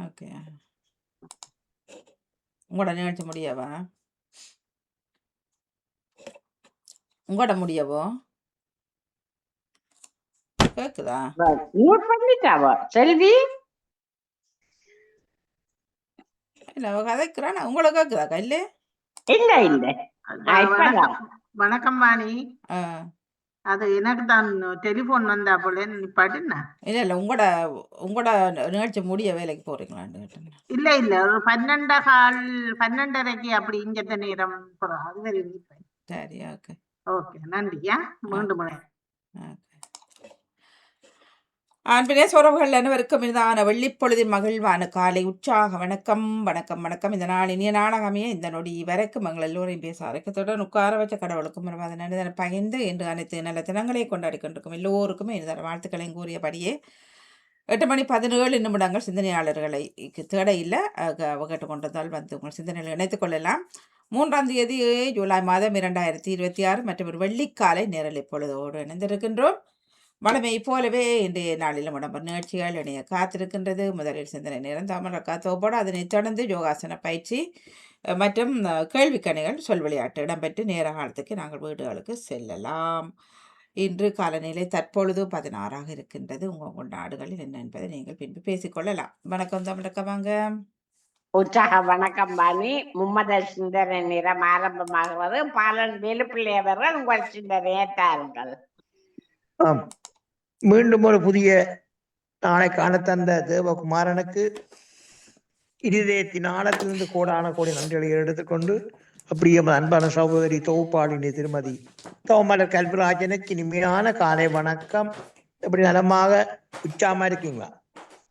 Okay. உங்களோட நிகழ்ச்சி முடியவா? உங்களோட முடியவோ? கேக்குதா? மியூட் பண்ணிட்டாவா செல்வி? இல்ல அவ கதைக்கிறான். உங்களுக்கு கேக்குதாக்கா? இல்ல இல்ல இல்ல. வணக்கம் வாணி. ஆ. அது எனக்கு தான் டெலிபோன் வந்தா போல நிப்பாட்டுன்னா. இல்ல இல்ல உங்களோட உங்களோட நிகழ்ச்சி முடிய வேலைக்கு போறீங்களான்னு கேட்டேன். இல்ல இல்ல ஒரு 12:30 அப்படி இங்கத்த நேரம் அது வரை நிற்பேன். சரி ஓகே. ஓகே நன்றியா. மீண்டும் அன்பினே உறவுகள் அனைவருக்கும் இதான வெள்ளிப்பொழுதின் மகிழ்வான காலை உற்சாக வணக்கம் வணக்கம் வணக்கம். இந்த நாள் இனிய நாளாகவே இந்த நொடி வரைக்கும் எங்கள் எல்லோரையும் பேச அரைக்கத்துடன் உட்கார வச்ச கடவுளுக்கும் அதனை பகிர்ந்து என்று அனைத்து நல்ல தினங்களை கொண்டாடி கொண்டிருக்கும் எல்லோருக்குமே இந்த வாழ்த்துக்களையும் கூறியபடியே 8:17 சிந்தனையாளர்களை தேட இல்லை கேட்டுக்கொண்டதால் வந்து உங்கள் சிந்தனைகளை இணைத்துக் கொள்ளலாம். 3ஆம் தேதி ஜூலை மாதம் 2026 மற்றும் ஒரு வெள்ளிக்காலை நேரலை பொழுதோடு இணைந்திருக்கின்றோம். வளமை போலவே இன்றைய நாளிலும் உடம்பு நிகழ்ச்சிகள் இணைய காத்திருக்கின்றது. முதலில் சிந்தனை நேரம் தாமரக்கா தோப்போடு அதனைத் தொடர்ந்து யோகாசன பயிற்சி மற்றும் கேள்விக்கணிகள் சொல் விளையாட்டு இடம்பெற்று நேர காலத்துக்கு நாங்கள் வீடுகளுக்கு செல்லலாம். இன்று காலநிலை தற்பொழுது 16ஆக இருக்கின்றது. உங்கள் நாடுகளில் என்ன என்பதை நீங்கள் பின்பு பேசிக்கொள்ளலாம். வணக்கம் தமிழக்க வாங்க. உற்சாக வணக்கம் பாணி. மும்மத சிந்தனை நேரம் ஆரம்பமாகிறது. பாலன் வேலுப்பிள்ளை அவர்கள் உங்கள் சிந்தனையை தாருங்கள். மீண்டும் ஒரு புதிய நாளை காண தந்த தேவகுமாரனுக்கு இருதயத்தின் ஆழத்திலிருந்து கோடான கோடி நன்றிகளை எடுத்துக்கொண்டு அப்படியே அன்பான சகோதரி தொகுப்பாளினி திருமதி தோமலர் கல்விராஜனுக்கு இனிமையான காலை வணக்கம். எப்படி நலமாக உற்சாகமா இருக்கீங்களா?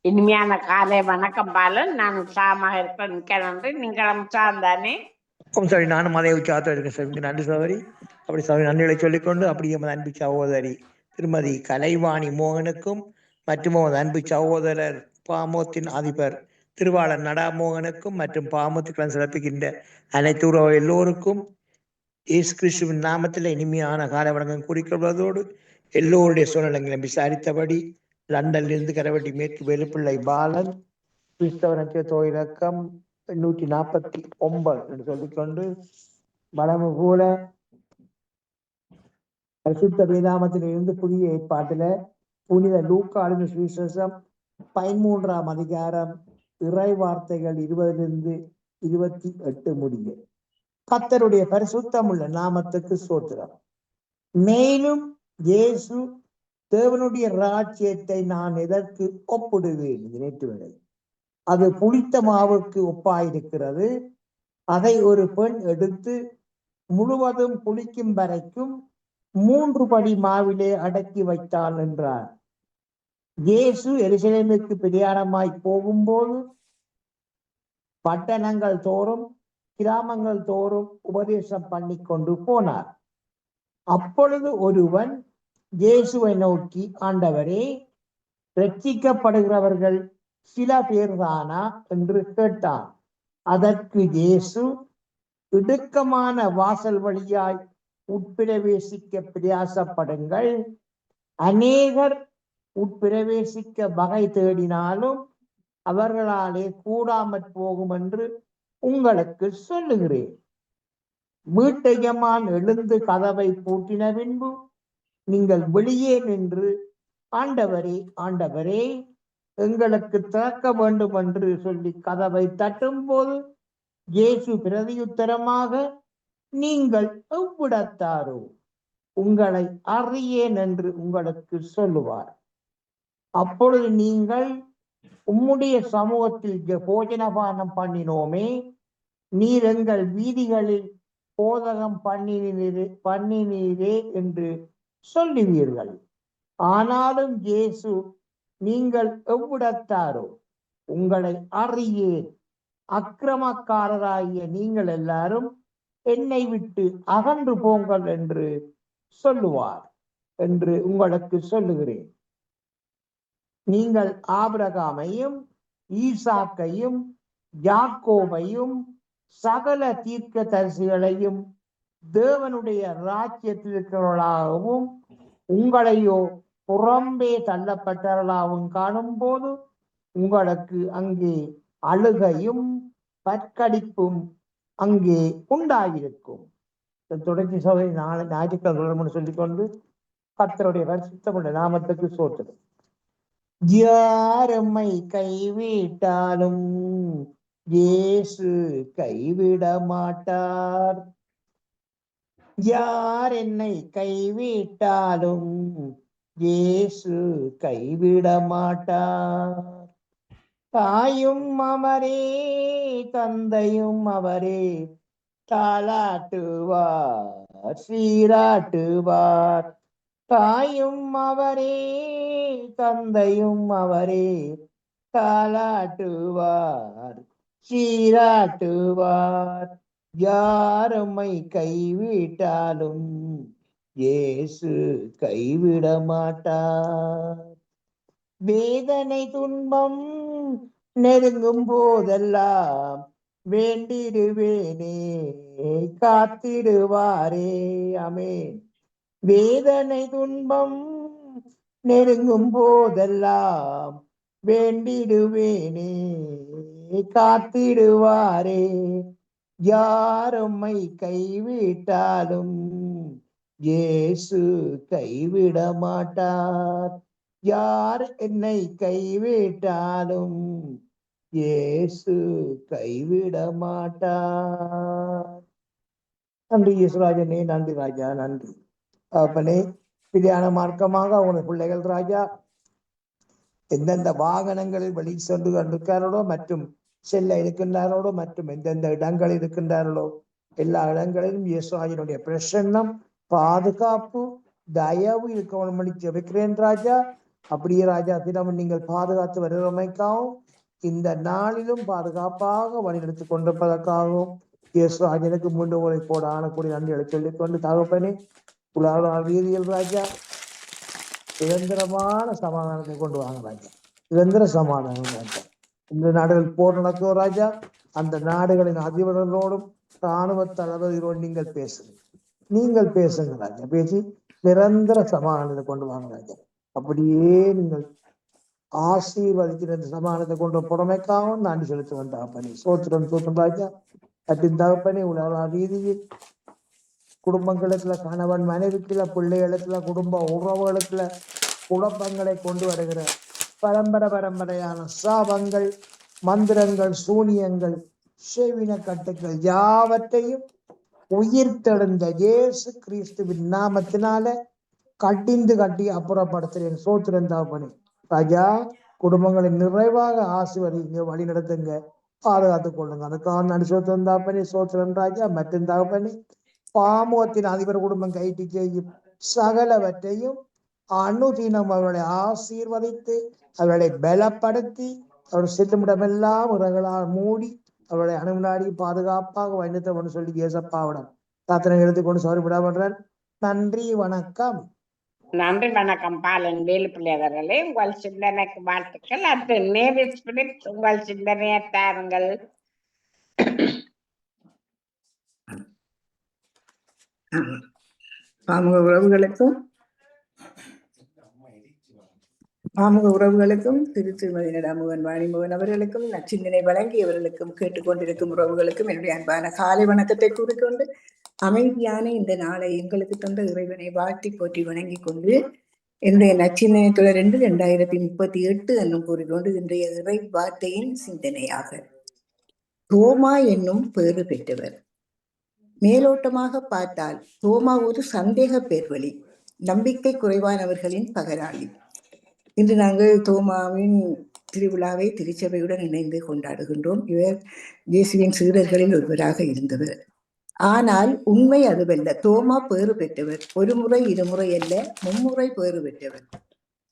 இனிமையான காலை வணக்கம் பாலன். நான் உற்சாகமாக இருப்பேன். மிக்க நன்றி. நீங்களும் உற்சாகம் தானே? சரி, நானும் அதே உற்சாகத்தோடு இருக்கேன் சார். நன்றி சகோதரி. அப்படி சகோதரி நன்றிகளை சொல்லிக்கொண்டு அப்படியே அன்பு சகோதரி திருமதி கலைவாணி மோகனுக்கும் மற்றும் அன்பு சகோதரர் பாமோத்தின் அதிபர் திருவாளர் நடாமோகனுக்கும் மற்றும் பாமோத்துக்கள் சிறப்பிக்கின்ற அனைத்து உறவு எல்லோருக்கும் இயேசு கிறிஸ்துவின் நாமத்தில் இனிமையான கால வணக்கம் கூறிக்கொள்வதோடு எல்லோருடைய சூழ்நிலைகளை விசாரித்தபடி லண்டனிலிருந்து கரவட்டி மேற்கு வேலுப்பிள்ளை பாலன் கிறிஸ்தவ நட்சத்திர தொழிலக்கம் 849 என்று சொல்லிக்கொண்டு வளமு போல பரிசுத்த வேதாமத்தில் இருந்து புதிய ஏற்பாட்டில புனித லூக்காவின் சுவிசேஷம் 13ஆம் அதிகாரம் இறை வார்த்தைகள் 20 28 முடிய. கர்த்தருடைய பரிசுத்தமுள்ள நாமத்துக்கு ஸ்தோத்திரம். மேலும் இயேசு தேவனுடைய ராஜ்யத்தை நான் எதற்கு ஒப்பிடுவேன்? நேற்று வரை அது புளித்த மாவுக்கு ஒப்பாயிருக்கிறது. அதை ஒரு பெண் எடுத்து முழுவதும் புளிக்கும் வரைக்கும் 3 படி மாவிலே அடக்கி வைத்தாள் என்றார். இயேசு எருசலேமுக்கு பிரயாணமாய் போகும்போது பட்டணங்கள் தோறும் கிராமங்கள் தோறும் உபதேசம் பண்ணி கொண்டு போனார். அப்பொழுது ஒருவன் இயேசுவை நோக்கி, ஆண்டவரே, ரட்சிக்கப்படுகிறவர்கள் சில பேர்தானா என்று கேட்டான். அதற்கு இயேசு, இடுக்கமான வாசல் வழியாய் உட்பிரவேசிக்க பிரயாசப்படுங்கள். அநேகர் உட்பிரவேசிக்க வகை தேடினாலும் அவர்களாலே கூடாமற் போகும் என்று உங்களுக்கு சொல்லுகிறேன். வீட்டையமான் எழுந்து கதவை பூட்டின பின்பு நீங்கள் வெளியே நின்று, ஆண்டவரே ஆண்டவரே, எங்களுக்கு திறக்க வேண்டும் என்று சொல்லி கதவை தட்டும் போது இயேசு பிரதியுத்தரமாக, நீங்கள் எவ்விடத்தாரோ? உங்களை அறியேன் என்று உங்களுக்கு சொல்லுவார். அப்பொழுது நீங்கள், உம்முடைய சமூகத்தில் போஜனபானம் பண்ணினோமே, நீர் எங்கள் வீதிகளில் போதகம் பண்ணினீரே என்று சொல்லுவீர்கள். ஆனாலும் இயேசு, நீங்கள் எவ்விடத்தாரோ? உங்களை அறியேன், அக்கிரமக்காரராகிய நீங்கள் எல்லாரும் என்னை விட்டு அகன்று போங்கள் என்று சொல்லுவார் என்று உங்களுக்கு சொல்லுகிறேன். நீங்கள் ஆபிரகாமையும் ஈசாக்கையும் யாக்கோபையும் சகல தீர்க்கதரிசிகளையும் தேவனுடைய ராஜ்யத்தில் இருக்கிறவர்களாகவும் உங்களையோ புறம்பே தள்ளப்பட்டவர்களாகவும் காணும் போது உங்களுக்கு அங்கே அழுகையும் பற்கடிப்பும் அங்கே உண்டாகிருக்கும். தொடர்ச்சி சபை நாளை ஞாயிற்றுக்கிழமை சொல்லிக்கொண்டு கர்த்தருடைய பரிசுத்தமுள்ள நாமத்துக்கு சோத்திரம். யாரம்மை கைவிட்டாலும் இயேசு கைவிட மாட்டார். யார் என்னை கைவிட்டாலும் இயேசு கைவிட மாட்டார். தாயும் அவரே தந்தையும் அவரே தாலாட்டுவார் சீராட்டுவார். தாயும் அவரே தந்தையும் அவரே தாலாட்டுவார் சீராட்டுவார். யாரும்மை கைவிட்டாலும் இயேசு கைவிட மாட்டார். வேதனை துன்பம் நெருங்கும் போதெல்லாம் வேண்டிடுவேனே காத்திடுவாரே. ஆமென். வேதனை துன்பம் நெருங்கும் போதெல்லாம் வேண்டிடுவேனே காத்திடுவாரே. யாரும்மை கைவிட்டாலும் இயேசு கைவிட மாட்டார். யார் என்னை கைவிட்டாலும் இயேசு கைவிட மாட்டார். நன்றி இயேசுராஜனே, நன்றி ராஜா, நன்றி அப்பனே. பிரியான மார்க்கமாக உங்களுடைய பிள்ளைகள் ராஜா எந்தெந்த வாகனங்களில் வெளி சென்று கொண்டிருக்கிறார்களோ மற்றும் செல்ல இருக்கின்றார்களோ மற்றும் எந்தெந்த இடங்களில் இருக்கின்றார்களோ எல்லா இடங்களிலும் இயேசுராஜனுடைய பிரசன்னம் பாதுகாப்பு தயவு இருக்கணும் ஜெபிக்கிறேன் ராஜா. அப்படியே ராஜா தினமும் நீங்கள் பாதுகாத்து வருகிறமைக்காகவும் இந்த நாளிலும் பாதுகாப்பாக வழிநடத்திக் கொண்டிருப்பதற்காகவும் இயேசுராஜனுக்கு மீண்டும் உரை போட ஆனக்கூடிய நன்றிகளை சொல்லிக்கொண்டு தகப்பனே உலக ரீதியில் ராஜா நிரந்தரமான சமாதானத்தை கொண்டு வாங்க ராஜா. நிரந்தர சமாதானம் ராஜா. இந்த நாடுகள் போர் நடக்கும் ராஜா. அந்த நாடுகளின் அதிபர்களோடும் இராணுவ தளபதிகளோடு நீங்கள் பேசுங்க ராஜா. பேசி நிரந்தர சமாதானத்தை கொண்டு வாங்க ராஜா. அப்படியே நீங்கள் ஆசீர்வதிக்கிற சமாதானத்தை கொண்டு புறமைக்காகவும் நன்றி செலுத்த வந்தாப்பனே. சோத்திரம் ராஜா. அத்தின் தகப்பனே உலக ரீதியில் குடும்பங்களுக்குள்ள கணவன் மனைவிக்குள்ள பிள்ளைகளுக்குள்ள குடும்ப உறவுகளுக்குள்ள குழப்பங்களை கொண்டு வருகிற பரம்பரையான சாபங்கள் மந்திரங்கள் சூனியங்கள் செவின கட்டுக்கள் யாவற்றையும் உயிர்த்தெழுந்த இயேசு கிறிஸ்துவின் நாமத்தினால கட்டிந்து கட்டி அப்புறப்படுத்துறேன். சோத்திரம் தகப்பனே ராஜா. குடும்பங்களை நிறைவாக ஆசீர்வதிங்க, வழி நடத்துங்க, பாதுகாத்துக் கொள்ளுங்க. அதுக்காக நன்றி சோத்திரம் தகப்பனே. சோத்திரம் ராஜா. மற்றும் தகப்பனே பாமோத்தின் அதிபர் குடும்பம் கைட்டு செய்யும் சகலவற்றையும் அனுதினம் அவர்களை ஆசீர்வதித்து அவர்களை பலப்படுத்தி அவருடைய செல்லுமிடமெல்லாம் உறங்களால் மூடி அவர்களை அணுகுநாடி பாதுகாப்பாக வைத்தவன் சொல்லி ஏசப்பாவிடம் தாத்தனை எடுத்துக்கொண்டு சௌரிவிடப்படுறார். நன்றி, வணக்கம். நன்றி வணக்கம் பாலன் வேலுப்பிள்ளை அவர்களே. உங்கள் சிந்தனைக்கு வாழ்த்துக்கள். அடுத்து நேவி ஸ்பிரிட் உங்கள் சிந்தனையை தாருங்கள். பாமுக உறவுகளுக்கும் திருமதி நடாமுகன் வாணிமுகன் அவர்களுக்கும் நச்சிந்தனை வழங்கியவர்களுக்கும் கேட்டுக்கொண்டிருக்கும் உறவுகளுக்கும் என்னுடைய அன்பான காலை வணக்கத்தை கூறிக்கொண்டு அமைதியான இந்த நாளை எங்களுக்கு தந்த இறைவனை வாழ்த்தி போற்றி வணங்கி கொண்டு என்னுடைய நச்சிந்தனை தொடர் 2038 என்னும் கூறிக்கொண்டு இன்றைய இறை வார்த்தையின் சிந்தனையாக தோமா என்னும் பேறு பெற்றவர். மேலோட்டமாக பார்த்தால் தோமா ஒரு சந்தேக பேர்வழி, நம்பிக்கை குறைவானவர்களின் பகராளி. இன்று நாங்கள் தோமாவின் திருவிழாவை திருச்சபையுடன் இணைந்து கொண்டாடுகின்றோம். இவர் இயேசுவின் சீடர்களில் ஒருவராக இருந்தவர். ஆனால் உண்மை அதுவல்ல. தோமா பேறு பெற்றவர். ஒரு முறை இருமுறை அல்ல, மும்முறை பேறு பெற்றவர்.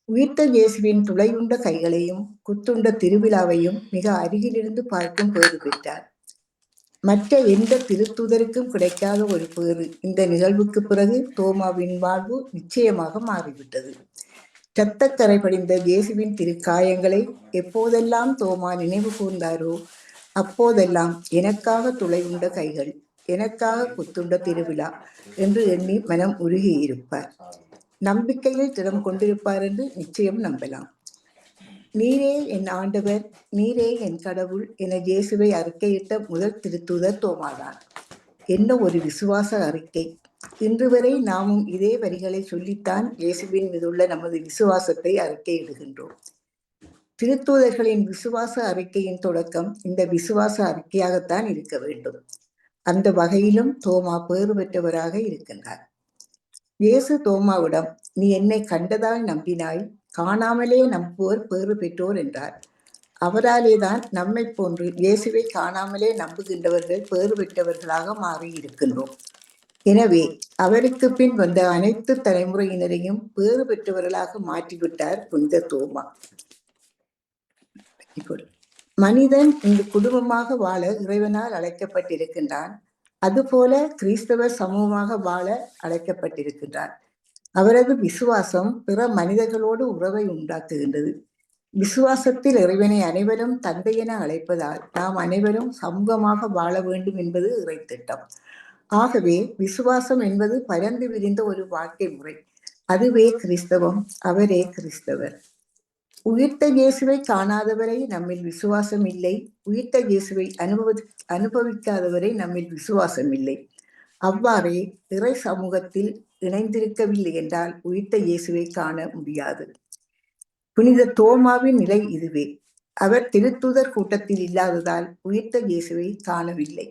உயிர்த்த இயேசுவின் துளையுண்ட கைகளையும் குத்துண்ட திருவிழாவையும் மிக அருகிலிருந்து பார்க்கும் பேறு பெற்றார். மற்ற எந்த திருத்தூதருக்கும் கிடைக்காத ஒரு பேறு இந்த நிகழ்வுக்கு பிறகு தோமாவின் வாழ்வு நிச்சயமாக மாறிவிட்டது. இரத்தக்கரை படிந்த இயேசுவின் திருக்காயங்களை எப்போதெல்லாம் தோமா நினைவு கூர்ந்தாரோ அப்போதெல்லாம் எனக்காக துளை உண்ட கைகள், எனக்காக குத்துண்ட திருவிழா என்று எண்ணி மனம் உருகியிருப்பார். நம்பிக்கையில் திறம் கொண்டிருப்பார் என்று நிச்சயம் நம்பலாம். நீரே என் ஆண்டவர், நீரே என் கடவுள் என இயேசுவை அறிக்கையிட்ட முதல் திருத்தூதர் தோமாதான். என்ன ஒரு விசுவாச அறிக்கை! இன்று வரை நாமும் இதே வரிகளை சொல்லித்தான் இயேசுவின் மீதுள்ள நமது விசுவாசத்தை அறிக்கையிடுகின்றோம். திருத்தூதர்களின் விசுவாச அறிக்கையின் தொடக்கம் இந்த விசுவாச அறிக்கையாகத்தான் இருக்க வேண்டும். அந்த வகையிலும் தோமா பேறு பெற்றவராக இருக்கின்றார். இயேசு தோமாவிடம், நீ என்னை கண்டதால் நம்பினாய், காணாமலே நம்புவோர் பேறு பெற்றோர் என்றார். அவராலேதான் நம்மை போன்று இயேசுவை காணாமலே நம்புகின்றவர்கள் பேறு பெற்றவர்களாக மாறி இருக்கின்றோம். எனவே அவருக்கு பின் வந்த அனைத்து தலைமுறையினரையும் பேறு பெற்றவர்களாக மாற்றிவிட்டார் புனித தோமா. மனிதன் இந்த குடும்பமாக வாழ இறைவனால் அழைக்கப்பட்டிருக்கின்றான். அதுபோல கிறிஸ்தவர் சமூகமாக வாழ அழைக்கப்பட்டிருக்கின்றார். அவரது விசுவாசம் பிற மனிதர்களோடு உறவை உண்டாக்குகின்றது. விசுவாசத்தில் இறைவனை அனைவரும் தந்தை என அழைப்பதால் நாம் அனைவரும் சமூகமாக வாழ வேண்டும் என்பது இறைத்திட்டம். ஆகவே விசுவாசம் என்பது பரந்து விரிந்த ஒரு வாழ்க்கை முறை. அதுவே கிறிஸ்தவம், அவரே கிறிஸ்தவர். உயிர்த்த இயேசுவை காணாதவரை நம்மில் விசுவாசம் இல்லை, உயிர்த்த இயேசுவை அனுபவிக்காதவரை நம்மில் விசுவாசம் இல்லை. அவ்வாறே இறை சமூகத்தில் இணைந்திருக்கவில்லை என்றால் உயிர்த்த இயேசுவை காண முடியாது. புனித தோமாவின் நிலை இதுவே. அவர் திருத்தூதர் கூட்டத்தில் இல்லாததால் உயிர்த்த இயேசுவை காணவில்லை.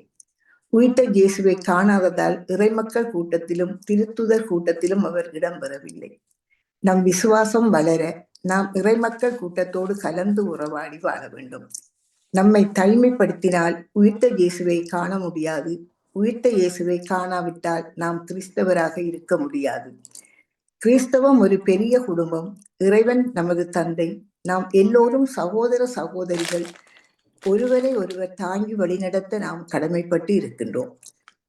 உயிர்த்த இயேசுவை காணாததால் இறைமக்கள் கூட்டத்திலும் திருத்தூதர் கூட்டத்திலும் அவர் இடம்பெறவில்லை. நம் விசுவாசம் வளர நாம் இறைமக்கள் கூட்டத்தோடு கலந்து உறவாடி வாழ வேண்டும். நம்மை தனிமைப்படுத்தினால் உயிர்த்த இயேசுவை காண முடியாது. உயிர்த்த இயேசுவை காணாவிட்டால் நாம் கிறிஸ்தவராக இருக்க முடியாது. கிறிஸ்தவம் ஒரு பெரிய குடும்பம். இறைவன் நமது தந்தை. நாம் எல்லோரும் சகோதர சகோதரிகள். ஒருவரை ஒருவர் தாங்கி வழிநடத்த நாம் கடமைப்பட்டு இருக்கின்றோம்.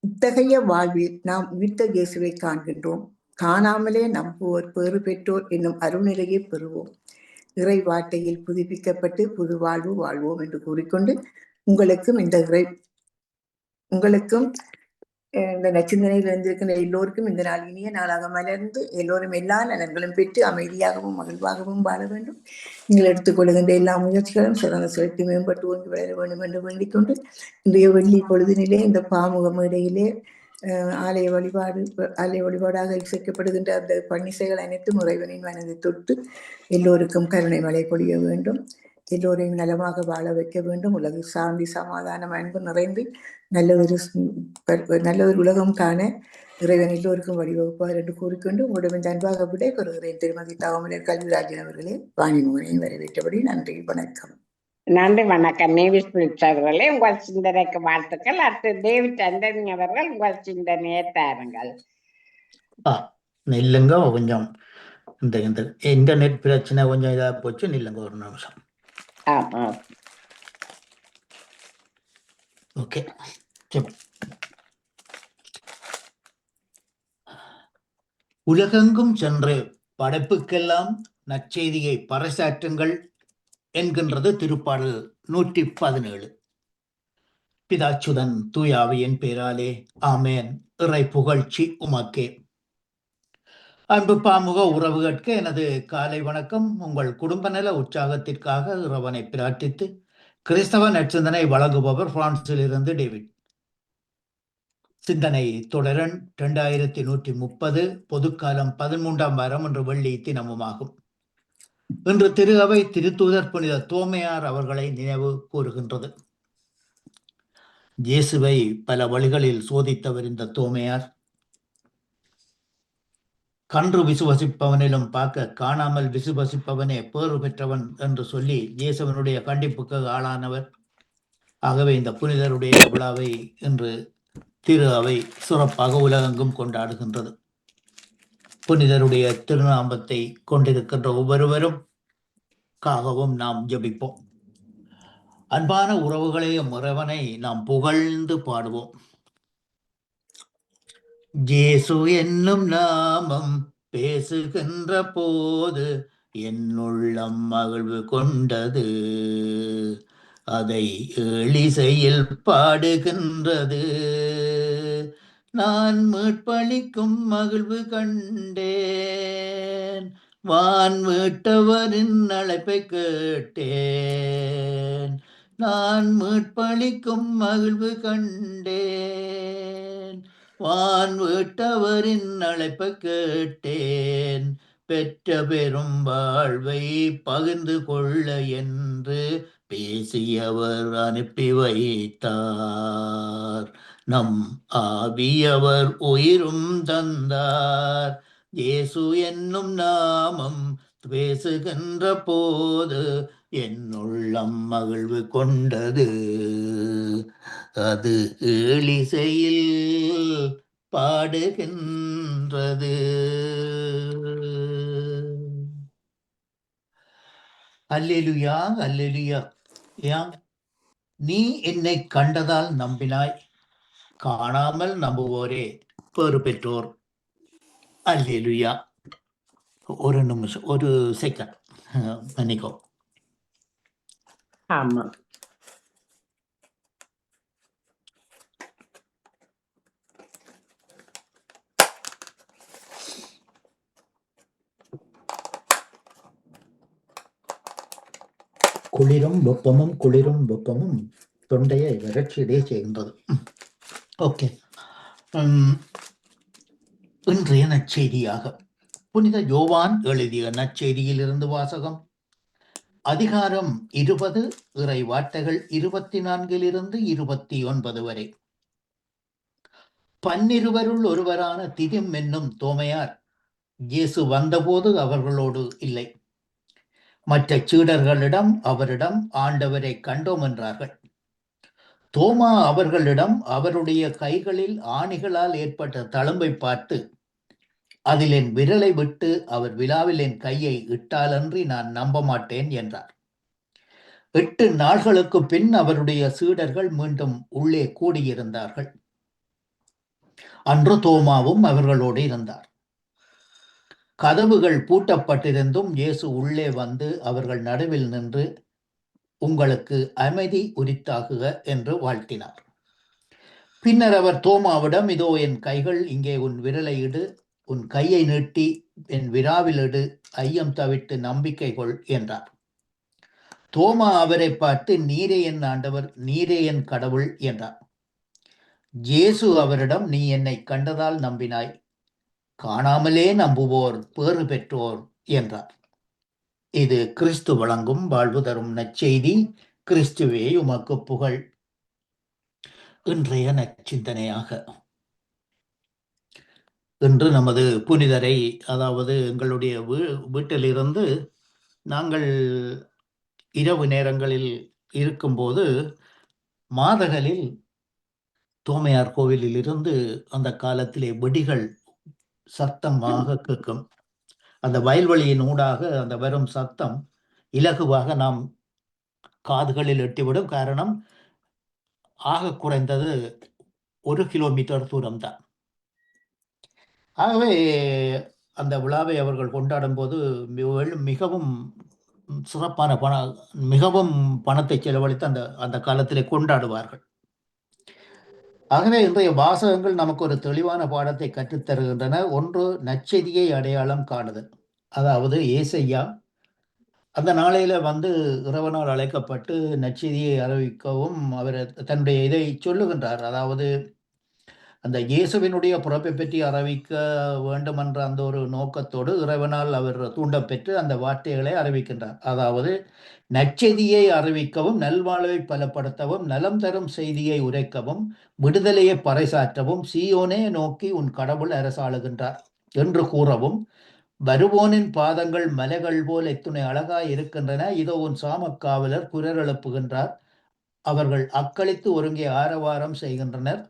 இத்தகைய வாழ்வில் நாம் உயிர்த்த இயேசுவை காண்கின்றோம். காணாமலே நம்புவோர் பேறு பெற்றோர் என்னும் அருள்நிலையை பெறுவோம். இறை வார்த்தையில் புதுப்பிக்கப்பட்டு புது வாழ்வு வாழ்வோம் என்று கூறிக்கொண்டு உங்களுக்கும் இந்த நச்சிந்தனையில் இருந்திருக்கின்ற எல்லோருக்கும் இந்த நாள் இனிய நாளாக மலர்ந்து எல்லோரும் எல்லா நலன்களும் பெற்று அமைதியாகவும் மகிழ்வாகவும் வாழ வேண்டும். நீங்கள் எடுத்துக்கொள்கின்ற எல்லா முயற்சிகளும் சிறந்த செலுத்தி மேம்பட்டு ஓங்கி வளர வேண்டும் என்று வேண்டிக் கொண்டு இன்றைய வெள்ளி பொழுதினிலே இந்த பாமுக மேடையிலே ஆலய வழிபாடாக இசைக்கப்படுகின்ற அந்த பன்னிசைகள் அனைத்தும் இறைவனின் மனதை தொட்டு எல்லோருக்கும் கருணை மழை பொழிய வேண்டும். எல்லோரையும் நலமாக வாழ வைக்க வேண்டும். உலகில் சாந்தி சமாதானம் அன்பு நிறைந்து நல்ல ஒரு உலகம் காண இறைவன் எல்லோருக்கும் வழிவகுப்பார் என்று கூறிக்கொண்டு உங்களிடம் இந்த அன்பாக விடை பெறுகிறேன். திருமதி தாமலர் கல்விராஜன் அவர்களே, வாணிமோகனையும் வரவேற்றபடி நன்றி, வணக்கம். நன்றி, வணக்கம். நேவிஸ் பிரிட்சவர்களே, உங்கள் சிந்தனைக்கு வாழ்த்துக்கள். அடுத்து டேவிட் அண்டனி அவர்கள் உங்கள் சிந்தனையை தாருங்கள். நில்லுங்க கொஞ்சம், இந்த இன்டர்நெட் பிரச்சனை கொஞ்சம் இதாக போச்சு. நில்லுங்க ஒரு நிமிஷம். ஓகே, உலகெங்கும் சென்று படைப்புக்கெல்லாம் நற்செய்தியை பறைசாற்றுங்கள் என்கின்றது திருப்பாடல் 117. பிதாச்சுதன் தூயாவியின் பேராலே ஆமேன். இறை புகழ்ச்சி உமக்கே. அன்பு பாமுக உறவுகளுக்கு எனது காலை வணக்கம். உங்கள் குடும்ப நல உற்சாகத்திற்காக இறைவனை பிரார்த்தித்து கிறிஸ்தவ நற்சிந்தனை வழங்குபவர் பிரான்சில் இருந்து டேவிட். சிந்தனை தொடரன் 2130 பொதுக்காலம் 13ஆம் வாரம் என்று வெள்ளி தினமுமாகும். இன்று திரு அவை திருத்தூதர் புனித தோமையார் அவர்களை நினைவு கூறுகின்றது. இயேசுவை பல வழிகளில் சோதித்தவர் இந்த தோமையார். கன்று விசுவசிப்பவனிலும் பார்க்க காணாமல் விசுவசிப்பவனே பேறு பெற்றவன் என்று சொல்லி இயேசுவனுடைய கண்டிப்புக்கு ஆளானவர். ஆகவே இந்த புனிதருடைய விழாவை இன்று திரு அவை சிறப்பாக உலகெங்கும் கொண்டாடுகின்றது. புனிதருடைய திருநாமத்தை கொண்டிருக்கின்ற ஒவ்வொருவரும் காகவும் நாம் ஜெபிப்போம். அன்பான உறவுகளையும் இறைவனை நாம் புகழ்ந்து பாடுவோம். இயேசு என்னும் நாமம் பேசுகின்ற போது என்னுள்ளம் மகிழ்வு கொண்டது, அதை எளிசையில் பாடுகின்றது. நான் மீட்பளிக்கும் மகிழ்வு கண்டேன், வான் மீட்டவரின் அழைப்பை கேட்டேன், நான் மீட்பளிக்கும் மகிழ்வு கண்டேன். வான் வீட்டவரின் அழைப்பை கேட்டேன், பெற்ற பெரும் வாழ்வை பகிர்ந்து கொள்ள என்று பேசியவர் அனுப்பி வைத்தார். நம் ஆவியவர் உயிரும் தந்தார். இயேசு என்னும் நாமம் பேசுகின்ற போது என் உள்ளம் மகிழ்வு கொண்டது. அது ஏழிசையில் பாடுகின்றது. அல்லேலூயா, அல்லேலூயா. ஏன் நீ என்னை கண்டதால் நம்பினாய், காணாமல் நம்புவோரே பேறு பெற்றோர். அல்லேலூயா. ஒரு நிமிஷம், ஒரு செகண்ட், மன்னிக்கோ. ஆமா. குளிரும் வெப்பமும் குளிரும் வெப்பமும் தொண்டையை வறட்சியிடையே செய்கின்றது. ஓகே, இன்றைய நற்செய்தியாக புனித யோவான் எழுதிய நற்செய்தியிலிருந்து வாசகம். அதிகாரம் 20, இறை வார்த்தைகள் 24 29 வரை. 12 ஒருவரான திதிம் என்னும் தோமையார் இயேசு வந்தபோது அவர்களோடு இல்லை. மற்ற சீடர்களிடம் அவரிடம் ஆண்டவரை கண்டோம் என்றார்கள். தோமா அவர்களிடம் அவருடைய கைகளில் ஆணிகளால் ஏற்பட்ட தழும்பை பார்த்து, அதில் என் விரலை விட்டு அவர் விழாவில் என் கையை இட்டாலன்றி நான் நம்ப மாட்டேன் என்றார். 8 நாள்களுக்கு பின் அவருடைய சீடர்கள் மீண்டும் உள்ளே கூடியிருந்தார்கள். அன்று தோமாவும் அவர்களோடு இருந்தார். கதவுகள் பூட்டப்பட்டிருந்தும் இயேசு உள்ளே வந்து அவர்கள் நடுவில் நின்று, உங்களுக்கு அமைதி உரித்தாகுக என்று வாழ்த்தினார். பின்னர் அவர் தோமாவிடம், இதோ என் கைகள், இங்கே உன் விரலை இடு, உன் கையை நீட்டி என் விராவில் இடு, ஐயம் தவிட்டு நம்பிக்கை கொள் என்றார். தோமா அவரை பார்த்து, நீரே என் ஆண்டவர், நீரே என் கடவுள் என்றார். இயேசு அவரிடம், நீ என்னை கண்டதால் நம்பினாய், காணாமலே நம்புவோர் பேறு பெற்றோர் என்றார். இது கிறிஸ்து வழங்கும் வாழ்வு தரும் நற்செய்தி. கிறிஸ்துவே உமக்கு புகழ். இன்றைய நற்சிந்தனையாக, இன்று நமது புனிதரை, அதாவது எங்களுடைய வீட்டிலிருந்து நாங்கள் இரவு நேரங்களில் இருக்கும்போது மாதகளில் தோமையார் கோவிலில் இருந்து அந்த காலத்திலே வெடிகள் சத்தமாக கேட்கும். அந்த வயல்வெளியின் ஊடாக அந்த வரும் சத்தம் இலகுவாக நாம் காதுகளில் எட்டிவிடும். காரணம், ஆக குறைந்தது 1 கிலோமீட்டர் தூரம்தான். ஆகவே அந்த விழாவை அவர்கள் கொண்டாடும் போது மிகவும் சிறப்பான மிகவும் பணத்தை செலவழித்து அந்த காலத்திலே கொண்டாடுவார்கள். ஆகவே இன்றைய வாசகங்கள் நமக்கு ஒரு தெளிவான பாடத்தை கற்றுத்தருகின்றன. ஒன்று, நற்செய்தியை அடையாளம் காணுதல். அதாவது ஏசையா அந்த நாளையில வந்து இறைவனால் அழைக்கப்பட்டு நற்செய்தியை அறிவிக்கவும் அவர் தன்னுடைய இதை சொல்லுகின்றார். அதாவது அந்த இயேசுவினுடைய பிறப்பை பற்றி அறிவிக்க வேண்டும் என்ற அந்த ஒரு நோக்கத்தோடு இறைவனால் அவர் தூண்டப்பெற்று அந்த வார்த்தைகளை அறிவிக்கின்றார். அதாவது நற்செய்தியை அறிவிக்கவும், நல்வாழ்வை பலப்படுத்தவும், நலம் தரும் செய்தியை உரைக்கவும், விடுதலையை பறைசாற்றவும், சீயோனே நோக்கி உன் கடவுள் அரசாளுகின்றார் என்று கூறவும், வருவோனின் பாதங்கள் மலைகள் போல் எத்துணை அழகாய் இருக்கின்றன, இதோ உன் சாமக்காவலர் குரல் எழுப்புகின்றார், அவர்கள் அக்களித்து ஒருங்கே ஆரவாரம் செய்கின்றனர்,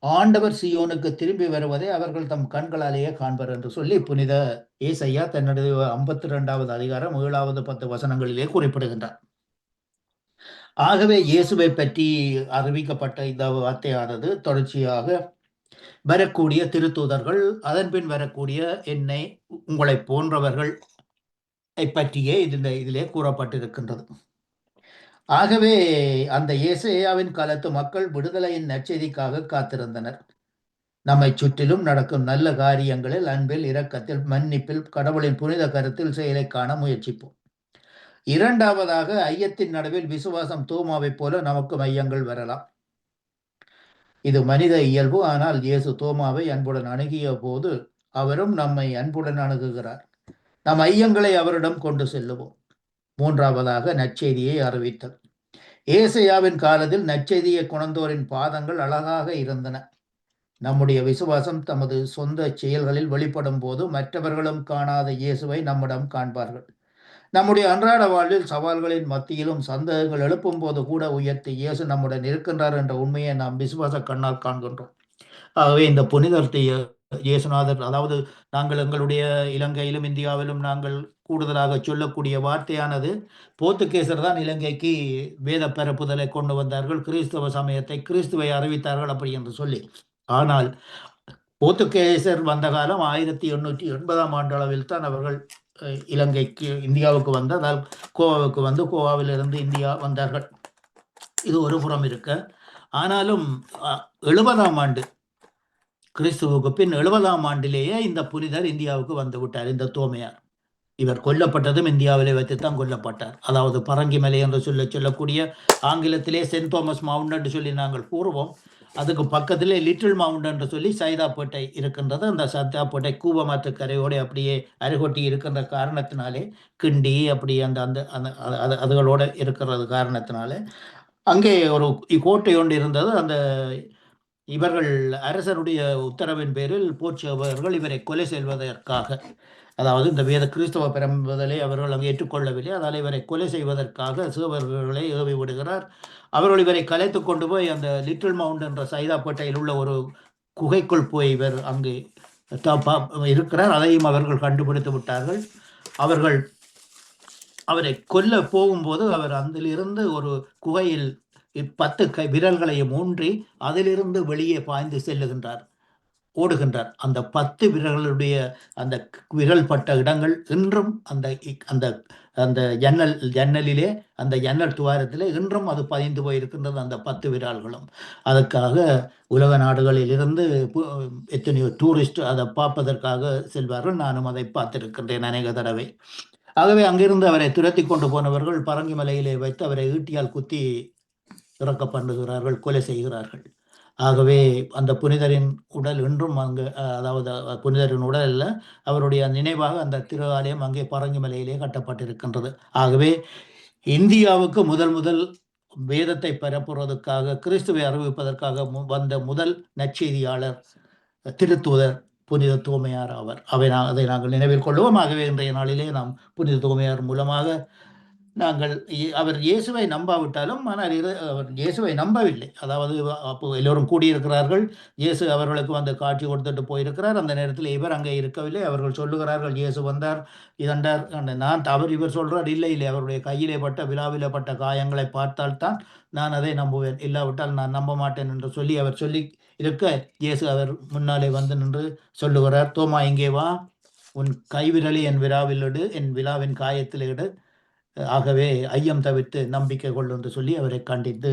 ஆண்டவர் சீயோனுக்கு திரும்பி வருவதை அவர்கள் தம் கண்களாலேயே காண்பர் என்று சொல்லி புனித ஏசையா தன்னுடைய 52வது அதிகாரம் 7வது 10 வசனங்களிலே குறிப்பிடுகின்றார். ஆகவே இயேசுவை பற்றி அறிவிக்கப்பட்ட இந்த வார்த்தையானது தொடர்ச்சியாக வரக்கூடிய திருத்தூதர்கள், அதன் பின் வரக்கூடிய என்னை உங்களை போன்றவர்கள் பற்றியே இதிலே கூறப்பட்டிருக்கின்றது. ஆகவே அந்த ஏசாயாவின் காலத்து மக்கள் விடுதலையின் நற்செய்திக்காக காத்திருந்தனர். நம்மை சுற்றிலும் நடக்கும் நல்ல காரியங்களில், அன்பில், இரக்கத்தில், மன்னிப்பில், கடவுளின் புனித கருத்தில் செயலை காண முயற்சிப்போம். இரண்டாவதாக, ஐயத்தின் நடுவில் விசுவாசம். தோமாவைப் போல நமக்கும் ஐயங்கள் வரலாம். இது மனித இயல்பு. ஆனால் இயேசு தோமாவை அன்புடன் அணுகிய போது அவரும் நம்மை அன்புடன் அணுகுகிறார். நம் ஐயங்களை அவரிடம் கொண்டு செல்லுவோம். மூன்றாவதாக, நற்செய்தியை அறிவித்தல். ஏசாயாவின் காலத்தில் நற்செய்தியை கொணர்ந்தோரின் பாதங்கள் அழகாக இருந்தன. நம்முடைய விசுவாசம் தமது சொந்த செயல்களில் வெளிப்படும் போது மற்றவர்களும் காணாத இயேசுவை நம்மிடம் காண்பார்கள். நம்முடைய அன்றாட வாழ்வில் சவால்களின் மத்தியிலும் சந்தேகங்கள் எழுப்பும் போது கூட உயர்த்தி இயேசு நம்முடன் இருக்கின்றார் என்ற உண்மையை நாம் விசுவாச கண்ணால் காண்கின்றோம். ஆகவே இந்த புனிதத்தை இயேசுநாதர், அதாவது நாங்கள் எங்களுடைய இலங்கையிலும் இந்தியாவிலும் நாங்கள் கூடுதலாக சொல்லக்கூடிய வார்த்தையானது, போர்த்துகேசர் தான் இலங்கைக்கு வேத பரப்புதலை கொண்டு வந்தார்கள், கிறிஸ்தவ சமயத்தை, கிறிஸ்துவை அறிவித்தார்கள் அப்படி என்று சொல்லி. ஆனால் போர்த்துகேசர் வந்த காலம் 1880 ஆண்டு அளவில் தான் அவர்கள் இலங்கைக்கு, இந்தியாவுக்கு வந்ததால் கோவாவுக்கு வந்து கோவாவிலிருந்து இந்தியா வந்தார்கள். இது ஒரு புறம் இருக்க, ஆனாலும் 70ஆம் ஆண்டு, கிறிஸ்துவுக்கு பின் 70ஆம் ஆண்டிலேயே இந்த புனிதர் இந்தியாவுக்கு வந்து விட்டார். இந்த தோமையார் இவர் கொல்லப்பட்டதும் இந்தியாவிலே வைத்துத்தான் கொல்லப்பட்டார். அதாவது பரங்கிமலை என்று சொல்லக்கூடிய, ஆங்கிலத்திலே சென்ட் தோமஸ் மவுண்ட் என்று சொல்லி நாங்கள் கூறுவோம். அதுக்கு பக்கத்திலே லிட்டில் மவுண்ட் என்று சொல்லி சைதாப்பேட்டை இருக்கின்றது. அந்த சைதாப்பேட்டை கூவமாற்று கரையோடு அப்படியே அருகொட்டி இருக்கின்ற காரணத்தினாலே, கிண்டி அப்படி அந்த அந்த அந்த அதுகளோடு இருக்கிறது காரணத்தினாலே அங்கே ஒரு கோட்டை ஒன்று இருந்தது. அந்த இவர்கள் அரசருடைய உத்தரவின் பேரில் போர்ச்சுகர்கள் இவரை கொலை செய்வதற்காக, அதாவது இந்த வேத கிறிஸ்தவ பரம்புதலை அவர்கள் அங்கே ஏற்றுக்கொள்ளவில்லை, அதனால் இவரை கொலை செய்வதற்காக சிவர்களை ஏவி விடுகிறார். அவர்கள் இவரை கலைத்து கொண்டு போய் அந்த லிட்டில் மவுண்ட் என்ற சைதாப்பேட்டையில் உள்ள ஒரு குகைக்குள் போய் இவர் அங்கு இருக்கிறார். அதையும் அவர்கள் கண்டுபிடித்து விட்டார்கள். அவர்கள் அவரை கொல்ல போகும்போது அவர் அதிலிருந்து ஒரு குகையில் 10 விரல்களையும் ஊன்றி அதிலிருந்து வெளியே பாய்ந்து செல்லுகின்றார், ஓடுகின்றார். அந்த 10 விரல்களுடைய அந்த விரல் பட்ட இடங்கள் இன்றும் அந்த அந்த அந்த ஜன்னலிலே, அந்த ஜன்னல் துவாரத்திலே இன்றும் அது பதிந்து போயிருக்கின்றது, அந்த 10 விரல்களும். அதற்காக உலக நாடுகளில் இருந்து எத்தனையோ டூரிஸ்ட் அதை பார்ப்பதற்காக செல்வார்கள். நானும் அதை பார்த்திருக்கின்றேன் அநேக தடவை. ஆகவே அங்கிருந்து அவரை துரத்தி கொண்டு போனவர்கள் பரங்கிமலையிலே வைத்து அவரை ஈட்டியால் குத்தி இறக்க பண்ணுகிறார்கள், கொலை செய்கிறார்கள். ஆகவே அந்த புனிதரின் உடல் இன்றும் அங்கு, அதாவது புனிதரின் உடல் அல்ல, அவருடைய நினைவாக அந்த திருஆலயம் அங்கே பரங்கிமலையிலே கட்டப்பட்டிருக்கின்றது. ஆகவே இந்தியாவுக்கு முதல் வேதத்தை பரப்புவதற்காக, கிறிஸ்துவை அறிவிப்பதற்காக வந்த முதல் நற்செய்தியாளர், திருத்தூதர் புனித தோமையார் ஆவர். அதை நாங்கள் நினைவில் கொள்வோம். ஆகவே இன்றைய நாளிலே நாம் புனித தோமையார் மூலமாக நாங்கள் அவர் இயேசுவை நம்பாவிட்டாலும், ஆனால் அவர் இயேசுவை நம்பவில்லை. அதாவது அப்போ எல்லோரும் கூடியிருக்கிறார்கள், இயேசு அவர்களுக்கு வந்து காட்சி கொடுத்துட்டு போயிருக்கிறார். அந்த நேரத்தில் இவர் அங்கே இருக்கவில்லை. அவர்கள் சொல்லுகிறார்கள், இயேசு வந்தார், இதண்டார். இவர் சொல்றார், இல்லை, அவருடைய கையிலே பட்ட, விழாவிலே பட்ட காயங்களை பார்த்தால்தான் நான் அதை நம்புவேன், இல்லாவிட்டால் நான் நம்ப மாட்டேன் என்று சொல்லி அவர் சொல்லி இருக்க, இயேசு அவர் முன்னாலே வந்து நின்று சொல்லுகிறார், தோமா, இங்கே வா, உன் கைவிரலை என் விழாவில் இடு, என் விழாவின் காயத்தில் இடு. ஆகவே ஐயம் தவிர்த்து நம்பிக்கை கொள் என்று சொல்லி அவரை கண்டித்து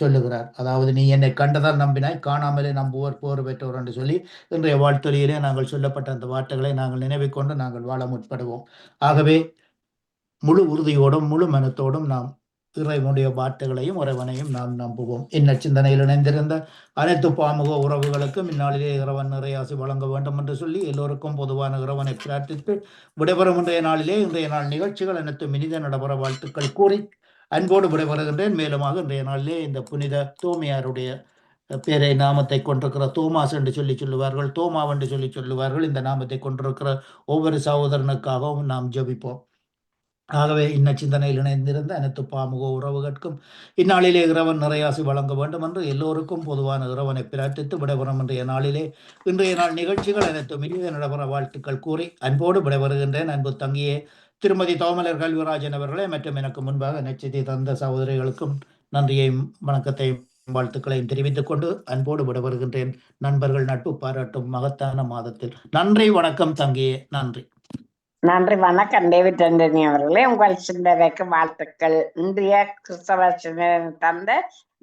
சொல்லுகிறார். அதாவது நீ என்னை கண்டதால் நம்பினாய், காணாமலே நம்புவோர் போர் பெற்றோர் என்று சொல்லி இன்றைய வாழ்த்தொழியிலே நாங்கள் சொல்லப்பட்ட அந்த வார்த்தைகளை நாங்கள் நினைவில் கொண்டு நாங்கள் வாழ முற்படுவோம். ஆகவே முழு உறுதியோடும் முழு மனத்தோடும் நாம் இறைவனுடைய வார்த்தைகளையும் இறைவனையும் நாம் நம்புவோம். சிந்தனையில் இணைந்திருந்த அனைத்து பாமுக உறவுகளுக்கும் இந்நாளிலே இறைவன் நிறையாசி வழங்க வேண்டும் என்று சொல்லி எல்லோருக்கும் பொதுவான இறைவனை பிரார்த்தித்து விடைபெறும் இன்றைய நாள் நிகழ்ச்சிகள் அனைத்தும் இனித நடைபெற வாழ்த்துக்கள் கூறி அன்போடு விடைபெறுகின்றேன். மேலுமாக இன்றைய நாளிலே இந்த புனித தோமையாருடைய பேரை, நாமத்தை கொண்டிருக்கிற தோமாஸ் என்று சொல்லுவார்கள், தோமா என்று சொல்லுவார்கள். இந்த நாமத்தை கொண்டிருக்கிற ஒவ்வொரு சகோதரனுக்காகவும் நாம் ஜெபிப்போம். ஆகவே சிந்தனையில் இணைந்திருந்த அனைத்து பாமுக உறவுகளுக்கும் இந்நாளிலே இறைவன் நிறையாசி வழங்க வேண்டும் என்று எல்லோருக்கும் பொதுவான இறைவனை பிரார்த்தித்து விடைபெறும் இன்றைய நாள் நிகழ்ச்சிகள் அனைத்தும் இனிய நடைபெற வாழ்த்துக்கள் கூறி அன்போடு விடைபெறுகின்றேன். அன்பு தங்கியே திருமதி தோமலர் கல்விராஜன் அவர்களே மற்றும் எனக்கு முன்பாக நச்செய்தி தந்த சகோதரிகளுக்கும் நன்றியையும் வணக்கத்தையும் வாழ்த்துக்களையும் தெரிவித்துக் கொண்டு அன்போடு விடைபெறுகின்றேன். நண்பர்கள் நட்பு பாராட்டும் மகத்தான மாதத்தில். நன்றி, வணக்கம் தங்கியே. நன்றி. நன்றி, வணக்கம் டேவிட் ஆண்டனி அவர்களே. உங்கள் சிந்தனைக்கு வாழ்த்துக்கள். இன்றைய கிறிஸ்தவ சிந்தனை தந்த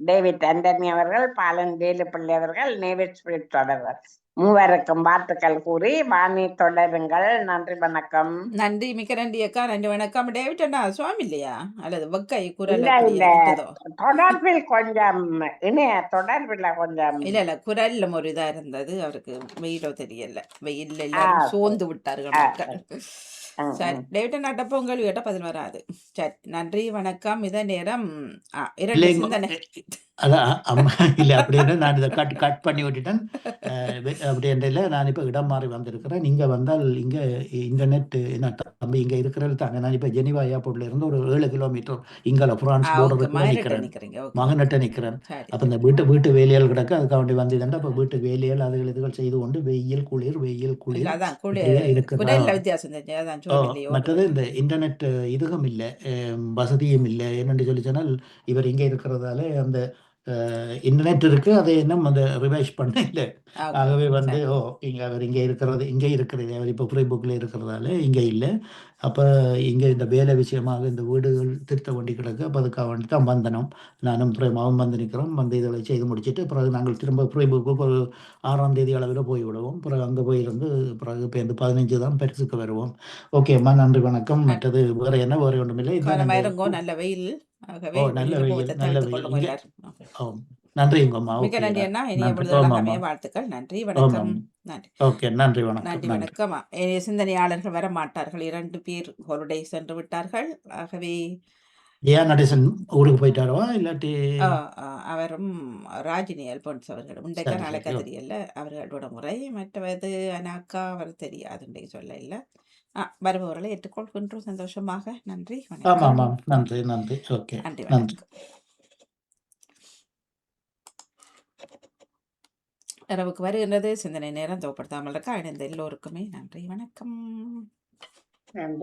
டேவிட் ஆண்டனி அவர்கள், பாலன் வேலுப்பிள்ளை அவர்கள், நேவிட் ஸ்பிரிட் தொடர்கள் மூவருக்கும் வாழ்த்துக்கள் கூறி வாணி தொடருங்கள். நன்றி, வணக்கம். நன்றி, மிக்க நன்றி அக்கா. நன்றி, வணக்கம். டேவிட் அண்ணா சுவாமி இல்லையா அல்லது வக்கை குரல் இல்ல அப்படி இல்ல விட்டதோ? தொடர்பில் கொஞ்சம் இணைய தொடர்பில் கொஞ்சம் இல்ல குரல்ல ஒரு இதா இருந்தது. அவருக்கு வெயிலோ தெரியல. வெயில்ல எல்லாரும் சோர்ந்து விட்டார்கள் மக்கள். சரி, டேவிட் அண்ணா டப்ப உங்கள் கேட்ட பதில் வராது. சரி, நன்றி, வணக்கம். இத நேரம் 2 இல்லைங்க சிந்தனை. அதான் அம்மா இல்லை அப்படின்னு நான் இதை கட் பண்ணி விட்டுட்டேன். அப்படின்றல நான் இப்போ இடம் மாறி வந்திருக்கிறேன். இங்கே வந்தால் இங்கே இன்டர்நெட் என்ன தம்பி இங்கே இருக்கிறது தாங்க. நான் இப்போ ஜெனிவா ஏர்போர்ட்ல இருந்து ஒரு 7 கிலோமீட்டர் இங்கே பிரான்ஸ் ஓகே, போர்டருக்குள்ள மகனிட்ட நிற்கிறேன். நிக்கிறீங்க. ஓகே, மகன்கிட்ட நிற்கிறேன். சரி. அப்போ இந்த வீட்டு வேலைகள் கிடக்கு, அதுக்காக வேண்டி வந்ததுண்டா. அப்போ வீட்டு வேலைகள் அதுகள் இதுகள் செய்து கொண்டு வெயில் குளிர் இல்ல குளிர் அதான் இப்படியே இருக்கிறா. குரல்ல வித்தியாசம் தெரிஞ்சு அதான் சொல்லி மற்றது இந்த இன்டர்நெட் இதுவும் இல்லை, வசதியும் இல்லை. என்னென்னு சொல்லி சொன்னால் இவர் இங்கே இருக்கிறதால அந்த இன்டர்நெட் இருக்கு, அதை இன்னும் அந்த ரிவைஸ் பண்ண இல்லை. ஆகவே வந்து அவர் இங்கே இருக்கிறது அவர் இப்போ ஃப்ரீ புக்கில் இருக்கிறதால இங்கே இல்லை. அப்போ இங்கே இந்த வேலை விஷயமாக இந்த வீடுகள் திருத்த வேண்டி கிடக்கு. அப்போ அதுக்காக வேண்டி தான் வந்தனும். நானும் பிரேமாவும் வந்து நிற்கிறோம். வந்து இதில் செய்து முடிச்சுட்டு பிறகு நாங்கள் திரும்ப ஃப்ரீ புக்கு ஒரு 6ஆம் தேதி அளவில் போய் விடுவோம். பிறகு அங்கே போயிருந்து பிறகு இப்போ இந்த 15 தான் பரிசுக்கு வருவோம். ஓகேம்மா, நன்றி, வணக்கம். மற்றது வேறு ஒன்றுமில்லை. இருங்கோ. நல்ல வெயில். ஆகவே நல்ல வெயில். கொள்ளுங்க. நன்றிங்கம்மா. மிக நன்றி அண்ணா. இனிய நன்றி. பொழுதுகளாகவே வாழ்த்துக்கள். நன்றி, வணக்கம். நன்றி. ஓகே, நன்றி, வணக்கம். நன்றி, வணக்கம். சிந்தனையாளர்கள் வர மாட்டார்கள். 2 பேர் ஹாலிடே சென்று விட்டார்கள். ஆகவே ஜெயா நடேசன் ஊருக்கு போயிட்டாரோ இல்லாட்டி அவரும் ராஜினி அல்போன்ஸ் அவர்கள் உண்டைக்கா சரி, நாளைக்கா சரி. தெரியல. அவர்களோட முறை மற்றது அனாக்கா அவர் தெரியாது இன்றைக்கு சொல்ல இல்லை. வருபவர்களை ஏற்றுக்கொள்கின்றோம் சந்தோஷமாக. நன்றி, வணக்கம். ஆமாம், நன்றி, நன்றி. ஓகே, நன்றி, நன்றி. வணக்கம். இரவுக்கு வருகின்றது சிந்தனை நேரம். தோப்படுத்தாமல் இருக்க இணைந்த எல்லோருக்குமே நன்றி, வணக்கம். நன்றி.